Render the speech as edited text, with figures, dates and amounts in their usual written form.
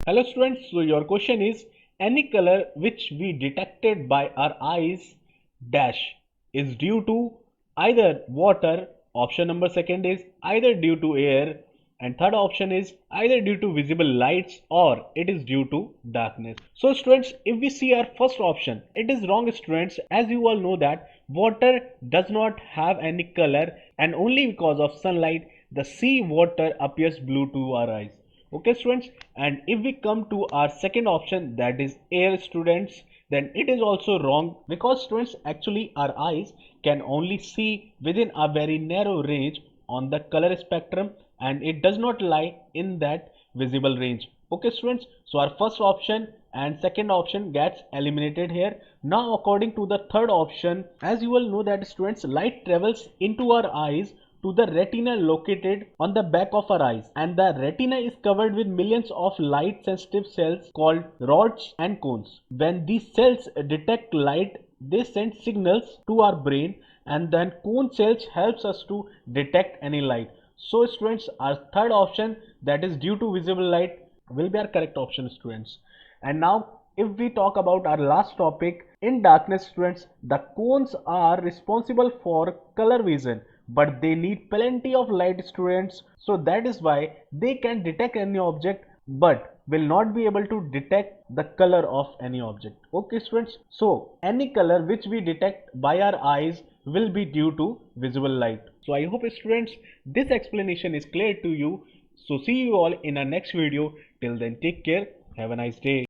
Hello students, so your question is any color which we detected by our eyes dash is due to either water, option number second is either due to air, and third option is either due to visible lights or it is due to darkness. So students, if we see our first option, it is wrong students, as you all know that water does not have any color and only because of sunlight the sea water appears blue to our eyes. Okay students, and if we come to our second option, that is air students, then it is also wrong because students, actually our eyes can only see within a very narrow range on the color spectrum and it does not lie in that visible range. Okay students, so our first option and second option gets eliminated here. Now according to the third option, as you all know that students, light travels into our eyes to the retina located on the back of our eyes, and the retina is covered with millions of light sensitive cells called rods and cones. When these cells detect light, they send signals to our brain, and then cone cells helps us to detect any light. So students, our third option, that is due to visible light, will be our correct option students. And now if we talk about our last topic, in darkness students, the cones are responsible for color vision, but they need plenty of light students, so that is why they can detect any object but will not be able to detect the color of any object. Okay students, so any color which we detect by our eyes will be due to visible light. So I hope students this explanation is clear to you. So see you all in our next video. Till then, take care, have a nice day.